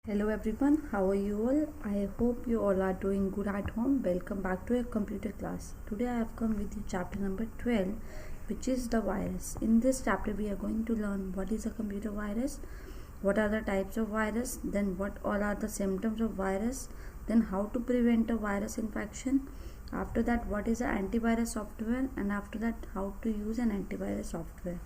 Hello everyone, how are you all? I hope you all are doing good at home. Welcome back to your computer class. Today I have come with you chapter number 12, which is the virus. In this chapter we are going to learn what is a computer virus, what are the types of virus, then what all are the symptoms of virus, then how to prevent a virus infection. After that, what is an antivirus software, and after that, how to use an antivirus software.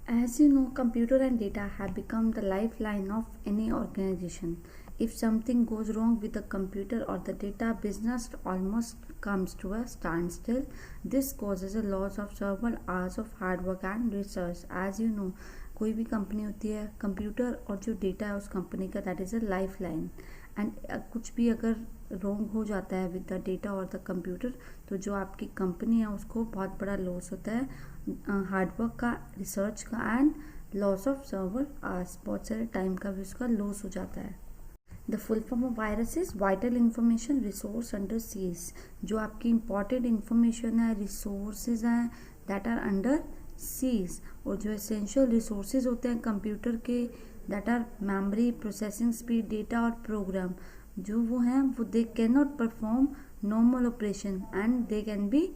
As you know, computer and data have become the lifeline of any organization. If something goes wrong with the computer or the data, business almost comes to a standstill. This causes a loss of several hours of hard work and research. As you know, कोई भी company होती है, computer और जो data है उस company का, that is a life line. And कुछ भी अगर रॉन्ग हो जाता है विद द डेटा और द कंप्यूटर, तो जो आपकी कंपनी है उसको बहुत बड़ा लॉस होता है, हार्डवर्क का, रिसर्च का, and loss of server hours, बहुत सारे टाइम का भी उसका लॉस हो जाता है. The full form of virus is vital information resource under siege. जो आपकी इंपॉर्टेंट इंफॉर्मेशन है, रिसोर्सेज हैं, दैट आर अंडर सीज. और जो एसेंशियल रिसोर्सेज होते हैं कंप्यूटर के, that are memory, processing speed, data और प्रोग्राम, जो वो हैं वो they can not perform normal operation and they can be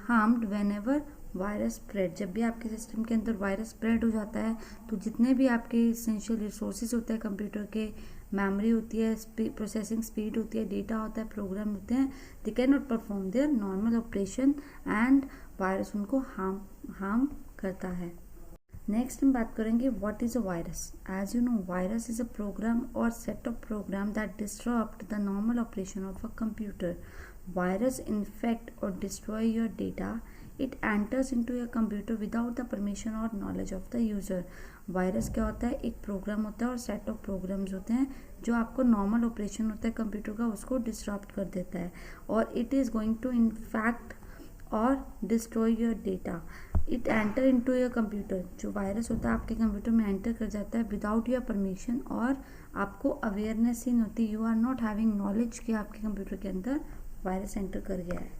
harmed whenever virus spread. जब भी आपके सिस्टम के अंदर वायरस स्प्रेड हो जाता है तो जितने भी आपके एसेंशियल रिसोर्सेज होते हैं कंप्यूटर के, मेमोरी होती है, प्रोसेसिंग स्पीड होती है, डेटा होता है, प्रोग्राम होते हैं, they can not perform their normal operation and virus उनको हार्म करता है. नेक्स्ट हम बात करेंगे what is a virus. As you know, virus is a program और set of program that disturb the normal operation of a computer. Virus infect और destroy your data. It enters into your computer without the permission और knowledge of the user. Virus क्या होता है? एक programme होता है और सेट ऑफ प्रोग्राम्स होते हैं जो आपको नॉर्मल ऑपरेशन होता है कंप्यूटर का उसको डिस्टर्ब कर देता है, और it is going to infect और destroy your data. It enter into your computer. जो वायरस होता है आपके कंप्यूटर में एंटर कर जाता है विदाउट योर परमिशन, और आपको अवेयरनेस ही नहीं होती, you are not having knowledge कि आपके कंप्यूटर के अंदर वायरस एंटर कर गया है.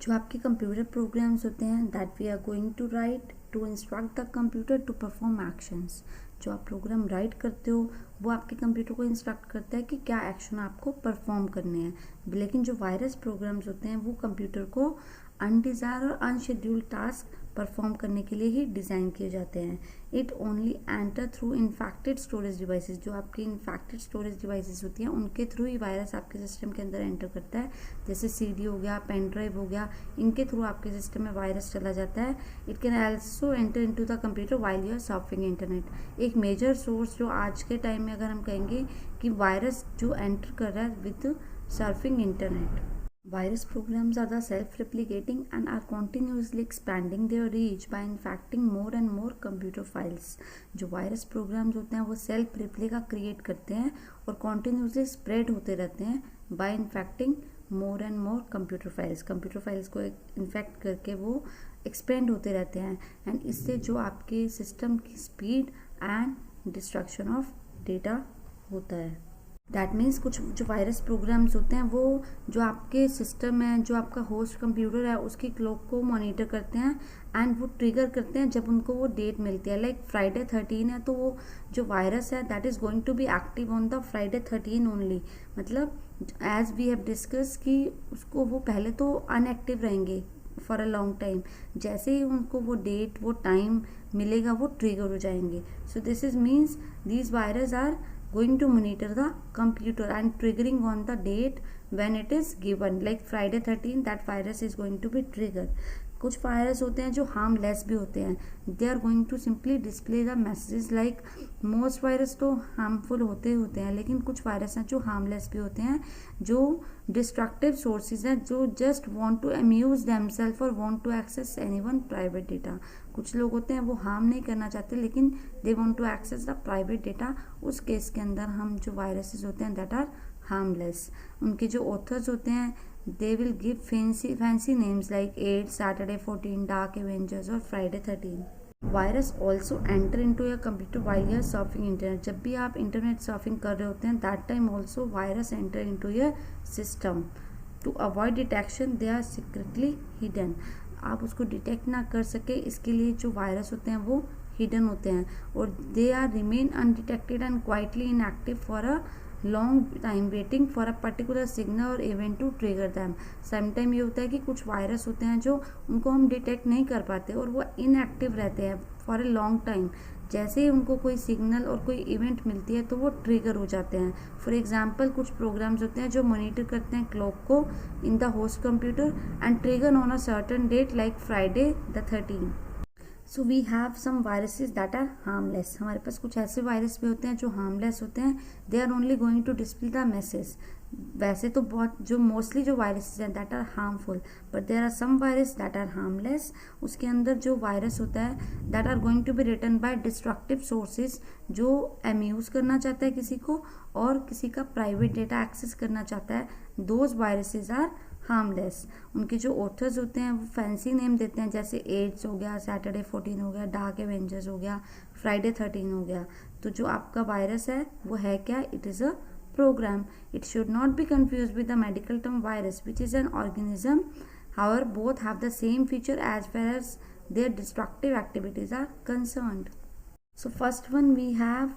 जो आपके कंप्यूटर प्रोग्राम्स होते हैं, that we are going to write to instruct the computer to perform actions. जो आप प्रोग्राम राइट करते हो वो आपके कंप्यूटर को इंस्ट्रक्ट करता है कि क्या एक्शन आपको परफॉर्म करने हैं. लेकिन जो वायरस प्रोग्राम्स होते हैं वो कंप्यूटर को अनडिजायर और अनशेड्यूल्ड टास्क परफॉर्म करने के लिए ही डिज़ाइन किए जाते हैं. It only enter through infected storage devices. जो आपकी इन्फेक्टेड स्टोरेज डिवाइसेस होती हैं उनके थ्रू ही वायरस आपके सिस्टम के अंदर एंटर करता है. जैसे सीडी हो गया, पेन ड्राइव हो गया, इनके थ्रू आपके सिस्टम में वायरस चला जाता है. It can also enter into the computer while you are surfing internet. एक मेजर सोर्स जो आज के टाइम में अगर हम कहेंगे कि वायरस जो एंटर कर रहा है with surfing internet. Virus programs are the self-replicating and are continuously expanding their reach by infecting more and more computer files. जो वायरस प्रोग्राम्स होते हैं वो सेल्फ रिप्लिका क्रिएट करते हैं और कॉन्टिन्यूसली स्प्रेड होते रहते हैं by infecting more and more computer files. Computer files को इन्फेक्ट करके वो एक्सपेंड होते रहते हैं, एंड इससे जो आपके सिस्टम की speed and destruction of data होता है. दैट मीन्स कुछ जो वायरस प्रोग्राम्स होते हैं वो जो आपके सिस्टम है, जो आपका होस्ट कंप्यूटर है, उसकी क्लॉक को मॉनिटर करते हैं एंड वो ट्रिगर करते हैं जब उनको वो डेट मिलती है. लाइक फ्राइडे 13 है तो वो जो वायरस है that is going to be active on the Friday 13 only. मतलब एज वी हैव डिस्कस कि उसको वो पहले तो अनएक्टिव रहेंगे फॉर अ लॉन्ग टाइम, जैसे ही उनको वो डेट, वो टाइम मिलेगा वो ट्रिगर हो जाएंगे. So this is means these virus are going to monitor the computer and triggering on the date when it is given, like Friday 13 that virus is going to be triggered. कुछ virus होते हैं जो harmless भी होते हैं. They are going to simply display the messages. Like most virus तो harmful होते हैं, लेकिन कुछ वायरस हैं जो हार्मलेस भी होते हैं, जो डिस्ट्रक्टिव सोर्सेज हैं, जो just want to amuse themselves और want to access anyone private data. कुछ लोग होते हैं वो हार्म नहीं करना चाहते लेकिन they want to access the private data. उस केस के अंदर हम जो वायरसेस होते हैं दैट आर हार्मलेस. उनके जो ऑथर्स होते हैं they will give fancy names like 8, Saturday 14, Dark Avengers और Friday 13. Virus also enter into your computer while you are surfing internet. जब भी आप इंटरनेट सर्फिंग कर रहे होते हैं that time also virus enter into your system. To avoid detection they are secretly hidden. आप उसको डिटेक्ट ना कर सके इसके लिए जो वायरस होते हैं वो हिडन होते हैं और they are remain undetected and quietly inactive for a long time waiting for a particular signal और event to trigger them. Sometime ये होता है कि कुछ वायरस होते हैं जो उनको हम डिटेक्ट नहीं कर पाते और वो इनएक्टिव रहते हैं फॉर ए लॉन्ग टाइम। जैसे ही उनको कोई सिग्नल और कोई इवेंट मिलती है तो वो ट्रिगर हो जाते हैं। फॉर एग्जांपल कुछ प्रोग्राम्स होते हैं जो मॉनिटर करते हैं क्लॉक को in the host computer and trigger on a certain date like Friday the 13। So we have some viruses that are harmless. हमारे पास कुछ ऐसे वायरस भी होते हैं जो हार्मलेस होते हैं, they are only going to display the message. वैसे तो बहुत जो मोस्टली जो वायरसेस हैं that are harmful, but there are some virus that are harmless. उसके अंदर जो वायरस होता है that are going to be written by destructive sources, जो अम्यूज करना चाहता है किसी को और किसी का प्राइवेट डेटा एक्सेस करना चाहता है, दोज वायरसेस आर हार्मलेस। उनके जो ऑथर्स होते हैं वो फैंसी नेम देते हैं, जैसे एड्स हो गया, सैटरडे 14 हो गया, डार्क एवेंजर्स हो गया, फ्राइडे 13 हो गया। तो जो आपका वायरस है वो है क्या? It is a program. It should not be confused with the medical term virus, which is an organism. However, both have the same feature as far as their destructive activities are concerned. So first one we have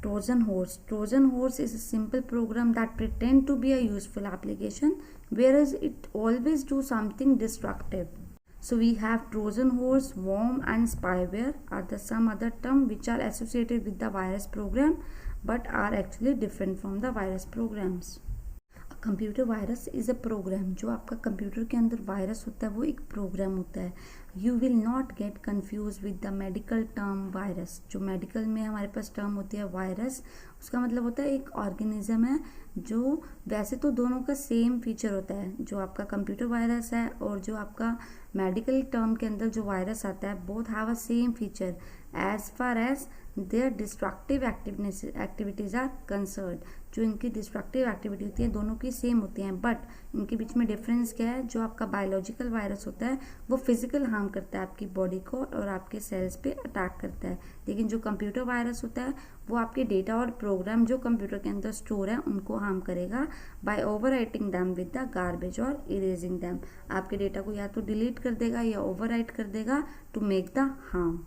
Trojan horse. Trojan horse is a simple program that pretend to be a useful application, whereas it always do something destructive. So we have Trojan horse, worm and spyware are the some other term which are associated with the virus program but are actually different from the virus programs. A computer virus is a program. जो आपका computer के अंदर virus होता है वो एक programme होता है. You will not get confused with the medical term virus. जो मेडिकल में हमारे पास टर्म होती है वायरस, उसका मतलब होता है एक ऑर्गेनिज्म है जो वैसे तो दोनों का सेम फीचर होता है. जो आपका कंप्यूटर वायरस है और जो आपका मेडिकल टर्म के अंदर जो वायरस आता है, both have a same feature as far as their destructive activities are concern. जो इनकी डिस्ट्रक्टिव एक्टिविटी होती है दोनों की सेम होती हैं, बट इनके बीच में डिफरेंस क्या है? जो आपका बायोलॉजिकल वायरस होता है वो फिजिकल हार्म करता है आपकी बॉडी को और आपके सेल्स पे अटैक करता है, लेकिन जो कंप्यूटर वायरस होता है वो आपके डेटा और प्रोग्राम जो कंप्यूटर के अंदर स्टोर है उनको हार्म करेगा by overwriting them with the garbage और इरेजिंग दैम. आपके डेटा को या तो डिलीट कर देगा या ओवरराइट कर देगा to make the harm.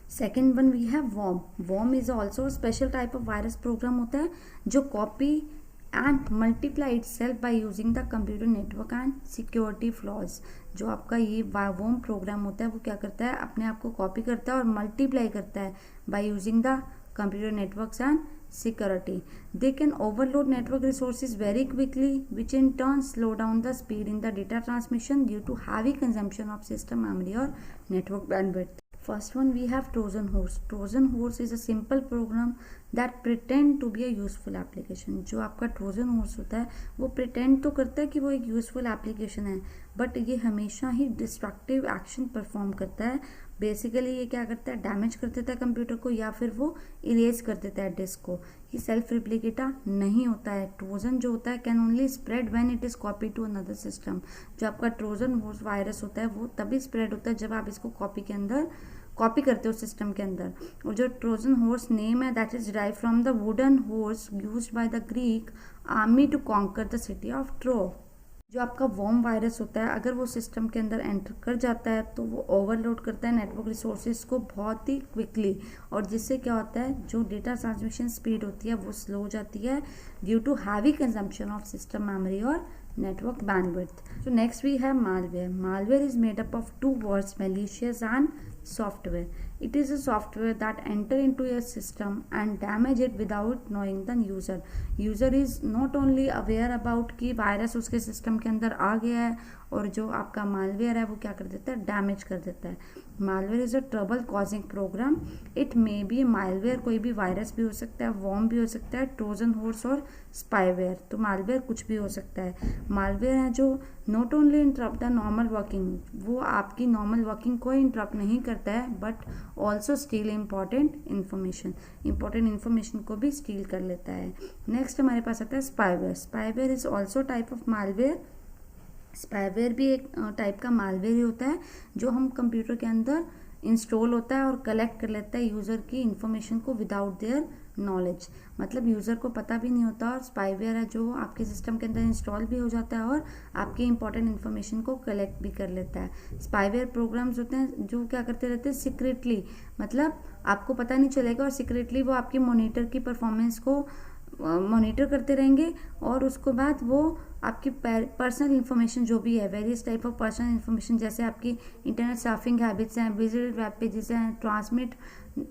Second one we have worm. Worm is also special type of virus program होता है जो copy and multiply itself by using the computer network and security flaws. जो आपका ये वर्म प्रोग्राम होता है वो क्या करता है? अपने आप को कॉपी करता है और मल्टीप्लाई करता है bye using the computer networks and security. They can overload network resources very quickly, which in turn slow down the speed in the data transmission due to heavy consumption of system memory or network bandwidth. First one we have Trojan horse. Trojan horse is a simple program that pretend to be a useful application. जो आपका Trojan horse होता है वो pretend तो करता है कि वो एक useful application है, बट ये हमेशा ही destructive action perform करता है. बेसिकली ये क्या करता है? डैमेज कर देता है कंप्यूटर को या फिर वो इरेज कर देता है डिस्क को. ये सेल्फ रिप्लिकेटा नहीं होता है. ट्रोजन जो होता है can only spread when it is copy to another system. जो आपका ट्रोजन हॉर्स वायरस होता है वो तभी स्प्रेड होता है जब आप इसको कॉपी करते हो सिस्टम के अंदर. और जो ट्रोजन हॉर्स नेम है that is derive from the wooden horse used by the Greek army to conquer the city of Troy. जो आपका वर्म वायरस होता है अगर वो सिस्टम के अंदर एंटर कर जाता है तो वो ओवरलोड करता है नेटवर्क रिसोर्सेज को बहुत ही क्विकली, और जिससे क्या होता है जो डेटा ट्रांसमिशन स्पीड होती है वो स्लो हो जाती है due to heavy consumption of system memory और network bandwidth. So next we have malware. Malware is made up of two words, malicious and software. It is a software that enter into your system and damage it without knowing the user. User is not only aware about कि virus उसके system के अंदर आ गया है और जो आपका malware है वो क्या कर देता है? डैमेज कर देता है. Malware is a trouble causing program. It may be malware कोई भी वायरस भी हो सकता है, वर्म भी हो सकता है, ट्रोजन हॉर्स और स्पाईवेयर. तो मालवेयर कुछ भी हो सकता है. मालवेयर है जो not only interrupt the normal working, वो आपकी नॉर्मल वर्किंग को इंटरप्ट नहीं करता है but also steel important information को भी स्टील कर लेता है. नेक्स्ट हमारे पास आता है spyware. Spyware is also type of malware. Spyware भी एक टाइप का मालवेयर ही होता है जो हम कंप्यूटर के अंदर इंस्टॉल होता है और कलेक्ट कर लेता है यूज़र की इंफॉर्मेशन को विदाउट देयर नॉलेज. मतलब यूज़र को पता भी नहीं होता, और स्पाईवेयर है जो आपके सिस्टम के अंदर इंस्टॉल भी हो जाता है और आपकी इंपॉर्टेंट इन्फॉर्मेशन को कलेक्ट भी कर लेता है. स्पाईवेयर प्रोग्राम्स होते हैं जो क्या करते रहते हैं? सीक्रेटली, मतलब आपको पता नहीं चलेगा और सीक्रेटली वो आपकी मॉनिटर की परफॉर्मेंस को मॉनिटर करते रहेंगे और उसको बाद वो आपकी पर्सनल इन्फॉर्मेशन जो भी है, various type of personal information, जैसे आपकी इंटरनेट सर्फिंग हैबिट्स हैं, विजिटेड वेब पेजेस हैं, ट्रांसमिट,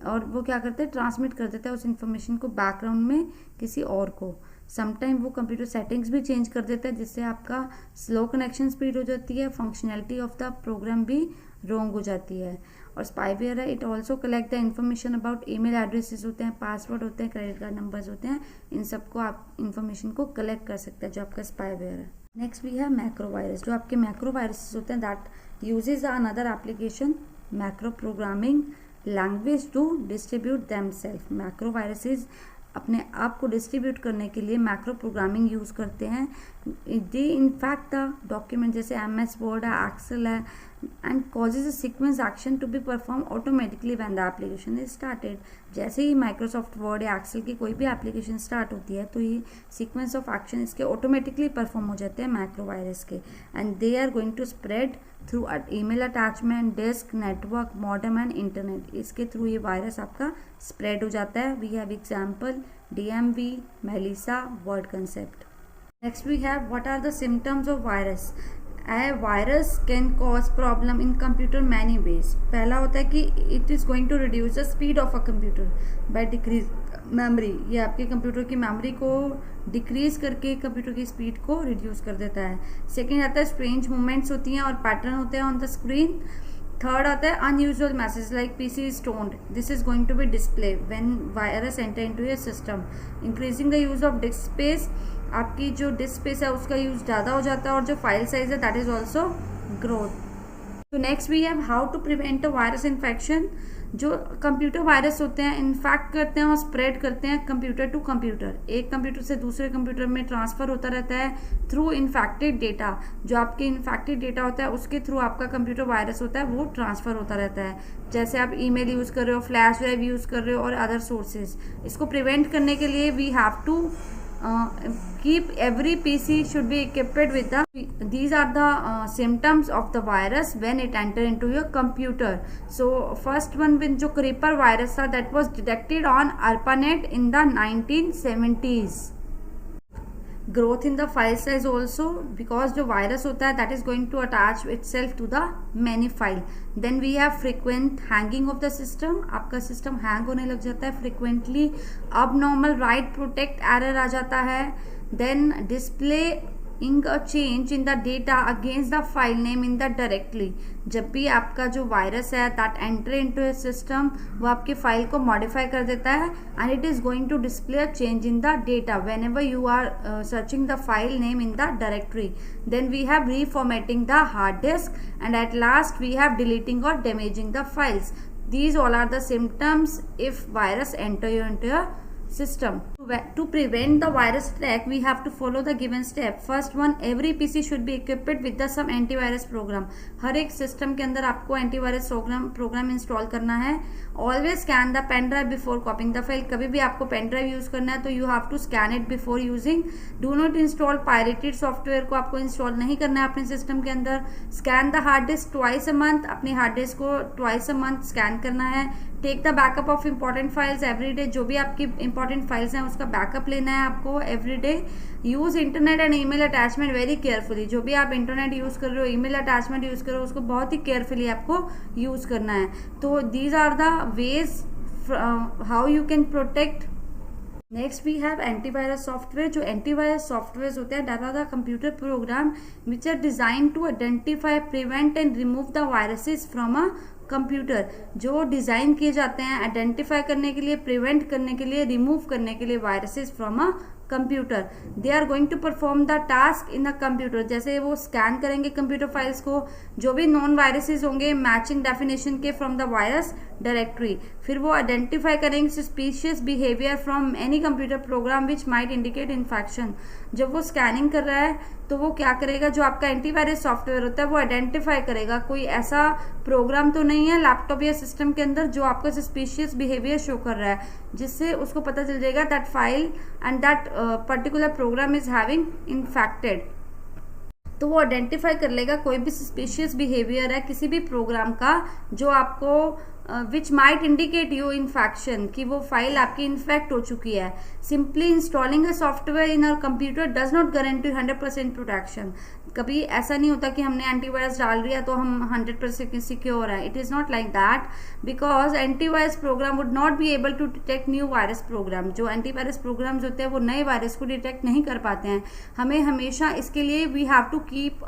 और वो क्या करते हैं, ट्रांसमिट कर देता है उस इन्फॉर्मेशन को बैकग्राउंड में किसी और को। समटाइम वो कंप्यूटर सेटिंग्स भी चेंज कर देता है, जिससे आपका स्लो कनेक्शन स्पीड हो जाती है, फंक्शनैलिटी ऑफ द प्रोग्राम भी रॉन्ग हो जाती है। और स्पाईवेयर है, it also collect the information about email addresses होते हैं, पासवर्ड होते हैं, क्रेडिट कार्ड नंबर्स होते हैं, इन सबको आप इन्फॉर्मेशन को कलेक्ट कर सकते हैं जो आपका स्पाईवेयर है। नेक्स्ट भी है मैक्रो वायरस। जो आपके मैक्रो वायरसेस होते हैं that uses another application macro programming language to distribute themselves. Macro viruses अपने आप को डिस्ट्रीब्यूट करने के लिए मैक्रो प्रोग्रामिंग यूज़ करते हैं। दे इनफैक्ट द डॉक्यूमेंट जैसे MS वर्ड है, एक्सेल है, and causes a sequence action to be perform automatically when the application is started. जैसे ही माइक्रोसॉफ्ट वर्ड या एक्सेल की कोई भी एप्लीकेशन स्टार्ट होती है तो ये सीक्वेंस ऑफ एक्शन इसके ऑटोमेटिकली परफॉर्म हो जाते हैं मैक्रो वायरस के, and they are going to spread through email attachment, disk, network, modem and internet. इसके थ्रू ये वायरस आपका स्प्रेड हो जाता है। We have example DMV, Melissa, Word concept. Next we have what are the symptoms of virus. A virus can cause problem in computer many ways। पहला होता है कि it is going to reduce the speed of a computer by decrease memory। ये आपके computer की memory को decrease करके computer की स्पीड को रिड्यूस कर देता है। सेकेंड आता है स्ट्रेंज मूवमेंट्स होती हैं और पैटर्न होते हैं ऑन द स्क्रीन। थर्ड आता है unusual message like PC is stoned। This is going to be display when virus enter into your system. Increasing the use of disk space. आपकी जो disc space है उसका use ज़्यादा हो जाता है, और जो फाइल साइज है दैट इज ऑल्सो ग्रोथ। तो next we have how to prevent a virus infection. जो कंप्यूटर वायरस होते हैं इन्फेक्ट करते हैं और स्प्रेड करते हैं कंप्यूटर टू कंप्यूटर। एक कंप्यूटर से दूसरे कंप्यूटर में ट्रांसफर होता रहता है थ्रू इन्फेक्टेड डेटा। जो आपके इन्फेक्टेड डेटा होता है उसके थ्रू आपका कंप्यूटर वायरस होता है वो ट्रांसफर होता रहता है। जैसे आप ईमेल यूज कर रहे हो, फ्लैश ड्राइव यूज कर रहे हो और अदर सोर्सेज। इसको प्रिवेंट करने के लिए we have to keep every PC should be equipped with these are the symptoms of the virus when it enter into your computer. So first one with जो creeper virus था that was detected on ARPANET in the 1970s. Growth in the file size also, because जो virus होता है that is going to attach itself to the many file. Then we have frequent hanging of the system. आपका system hang होने लग जाता है frequently. अब normal write protect error आ जाता है। Then display a change in the data against the file name in the directory। जब भी आपका जो वायरस है that enter into a system वो आपके फाइल को modify कर देता है and it is going to display a change in the data whenever you are searching the file name in the directory। Then we have reformatting the hard disk, and at last we have deleting or damaging the files। These all are the symptoms if virus enter into your system। To prevent the virus attack we have to follow the given step। First one, every PC should be equipped with the some antivirus program। हर एक system के अंदर आपको antivirus program install करना है। Always scan the pen drive before copying the file। कभी भी आपको pen drive use करना है तो you have to scan it before using। Do not install pirated software को आपको इंस्टॉल नहीं करना है अपने सिस्टम के अंदर। Scan the hard disk twice a month। अपनी हार्ड डिस्क को twice a month स्कैन करना है। Take the backup of important files every day. जो भी आपकी इंपॉर्टेंट फाइल्स हैं उसका बैकअप लेना है आपको every day. Use internet and email attachment very carefully. जो भी आप इंटरनेट यूज कर रहे हो, ईमेल अटैचमेंट यूज कर रहे हो, उसको बहुत ही केयरफुली आपको यूज करना है। तो these are the ways how you can protect. Next we have antivirus software. जो एंटीवायरस सॉफ्टवेयर होते हैं that are the computer program which are design to identify, prevent and remove the viruses from a computer. जो design किए जाते हैं identify करने के लिए, प्रिवेंट करने के लिए, रिमूव करने के लिए viruses from a computer. They are going to perform the task in a computer. जैसे वो स्कैन करेंगे कंप्यूटर फाइल्स को, जो भी नॉन वायरसेस होंगे मैचिंग डेफिनेशन के फ्रॉम द वायरस डायरेक्टरी। फिर वो आइडेंटिफाई करेंगे suspicious behaviour from any computer program which might indicate infection. जब वो स्कैनिंग कर रहा है तो वो क्या करेगा, जो आपका एंटीवायरस सॉफ्टवेयर होता है वो आइडेंटिफाई करेगा कोई ऐसा प्रोग्राम तो नहीं है लैपटॉप या सिस्टम के अंदर जो आपका सस्पिशियस बिहेवियर शो कर रहा है, जिससे उसको पता चल जाएगा that file and that particular program is having infected. तो वो आइडेंटिफाई कर लेगा कोई भी सस्पिशियस बिहेवियर है किसी भी प्रोग्राम का जो आपको which might indicate you infection, कि वो फाइल आपकी इन्फेक्ट हो चुकी है. Simply installing a software in our computer does not guarantee 100% protection. कभी ऐसा नहीं होता कि हमने एंटीवायरस डाल दिया तो हम 100% सिक्योर है. It is not like that, because antivirus program would not be able to detect new virus program. जो एंटीवायरस प्रोग्राम्स होते हैं वो नए वायरस को डिटेक्ट नहीं कर पाते हैं. हमें हमेशा इसके लिए we have to keep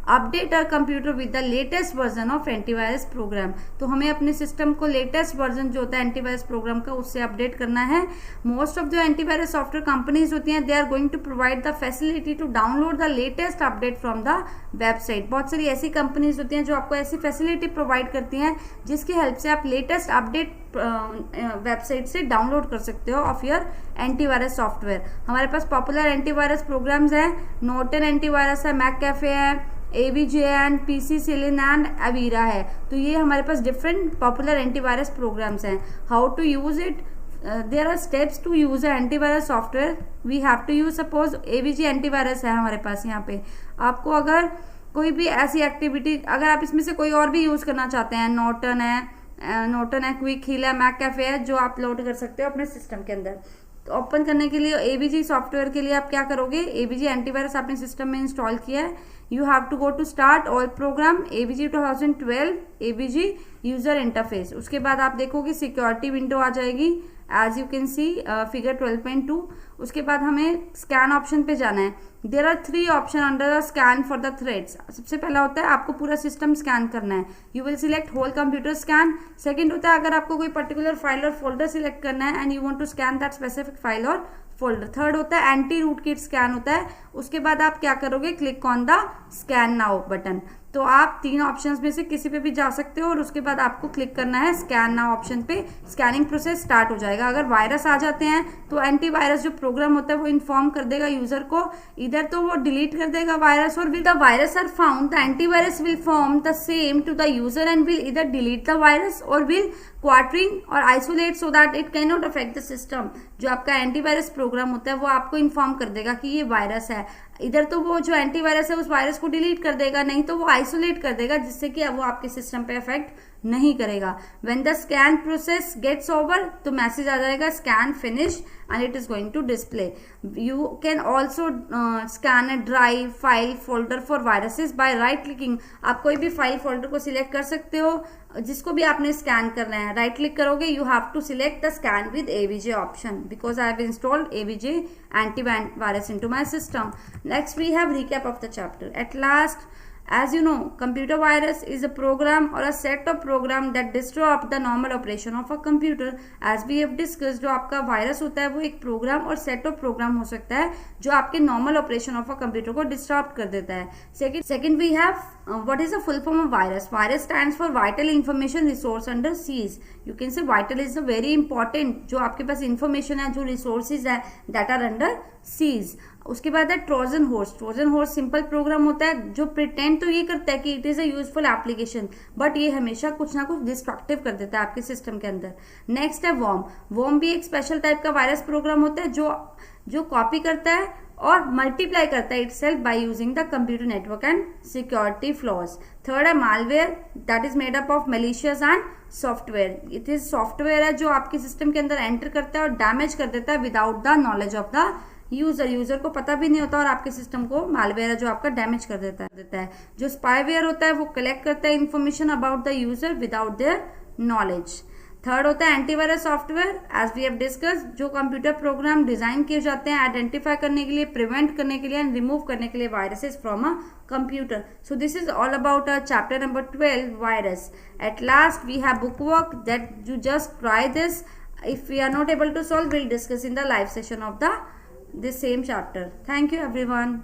update our computer with the latest version of antivirus program. तो हमें अपने सिस्टम को लेटेस्ट वर्जन जो होता है एंटीवायरस प्रोग्राम का उससे अपडेट करना है. मोस्ट ऑफ जो एंटीवायरस सॉफ्टवेयर कंपनीज होती हैं they are going to provide the facility to download the latest update from the website. बहुत सारी ऐसी कंपनीज होती हैं जो आपको ऐसी फैसिलिटी प्रोवाइड करती हैं जिसकी हेल्प से आप लेटेस्ट अपडेट वेबसाइट से डाउनलोड कर सकते हो ऑफ योर एंटीवायरस सॉफ्टवेयर. हमारे पास पॉपुलर एंटीवायरस प्रोग्राम्स हैं. नॉर्टन एंटीवायरस है, मैककेफे है, AVGN, PC Cylin and Avira है. तो ये हमारे पास डिफरेंट पॉपुलर एंटीवायरस प्रोग्राम्स हैं. How to use it, there are steps to use a antivirus software. We have to use, suppose AVG antivirus है हमारे पास यहाँ पे. आपको अगर कोई भी ऐसी एक्टिविटी, अगर आप इसमें से कोई और भी यूज करना चाहते हैं, नॉर्टन है, क्विक हील है, मैककेफे है, जो आप लोड कर सकते हो अपने सिस्टम के अंदर. तो ओपन करने के लिए AVG सॉफ्टवेयर के लिए आप क्या करोगे, AVG एंटीवायरस आपने सिस्टम में इंस्टॉल किया है. You have to go to start all program AVG 2012 AVG user interface. उसके बाद आप देखोगे सिक्योरिटी विंडो आ जाएगी as you can see figure 12.2. उसके बाद हमें स्कैन ऑप्शन पे जाना है. There are 3 option under the scan for the threats. सबसे पहला होता है आपको पूरा सिस्टम स्कैन करना है. You will select whole computer scan. Second होता है अगर आपको कोई पर्टिकुलर फाइल और फोल्डर सिलेक्ट करना है and you want to scan that specific file और फोल्डर. थर्ड होता है एंटी रूट किट स्कैन होता है. उसके बाद आप क्या करोगे, click on the scan now button. तो आप 3 ऑप्शंस में से किसी पे भी जा सकते हो और उसके बाद आपको क्लिक करना है स्कैन नाउ ऑप्शन पे. स्कैनिंग प्रोसेस स्टार्ट हो जाएगा. अगर वायरस आ जाते हैं तो एंटीवायरस जो प्रोग्राम होता है वो इन्फॉर्म कर देगा यूजर को. इधर तो वो डिलीट कर देगा वायरस, और will the virus are found the antivirus will form the same to the user and will either delete the virus और विल क्वार्टरिंग और isolate so that it can not affect the system. जो आपका antivirus program होता है वो आपको inform कर देगा कि ये वायरस है. इधर तो वो जो एंटीवायरस है उस वायरस को डिलीट कर देगा, नहीं तो वो आइसोलेट कर देगा जिससे कि अब वो आपके सिस्टम पे इफेक्ट नहीं करेगा. When the scan process gets over तो मैसेज आ जाएगा scan finish and it is going to display. You can also scan a drive file folder for viruses by right clicking. आप कोई भी फाइल फोल्डर को select कर सकते हो जिसको भी आपने स्कैन करना है. राइट क्लिक करोगे, you have to select the scan with AVG option because I have installed AVG antivirus into my system. Next we have recap of the chapter. At last, as you know, computer virus is a program or a set of program that disrupt the normal operation of a computer. As we have discussed, जो आपका virus होता है वो एक programme और set of programme हो सकता है जो आपके normal operation of a computer को डिस्टर्ब कर देता है. Second we have what is the full form of virus. Virus stands for vital information resource under siege. You can say vital is a very important, जो आपके पास information है, जो resources है that are under siege. उसके बाद है Trojan horse. Trojan horse simple program होता है जो प्रिटेंड तो ये करता है कि it is a useful application, but ये हमेशा कुछ ना कुछ डिस्ट्रक्टिव कर देता है आपके सिस्टम के अंदर. नेक्स्ट है वॉर्म. वॉर्म भी एक स्पेशल टाइप का वायरस प्रोग्राम होता है जो कॉपी करता है और मल्टीप्लाई करता है itself by using the computer network and security flaws. Third है malware, that is made up of malicious and software. It is software है जो आपके सिस्टम के अंदर एंटर करता है और डैमेज कर देता है without the knowledge of the user को पता भी नहीं होता और आपके सिस्टम को मालवेयर है जो आपका डैमेज कर देता है. जो स्पाईवेयर होता है वो कलेक्ट करता है information about the user without their knowledge. Third होता है antivirus software. As we have discuss, जो कंप्यूटर प्रोग्राम डिजाइन किए जाते हैं आइडेंटिफाई करने के लिए, प्रिवेंट करने के लिए एंड रिमूव करने के लिए viruses from a computer. So this is all about chapter number 12 virus. At last we have book work that you just try this. If we are not able to solve, we'll discuss in the live session of this same chapter. Thank you everyone.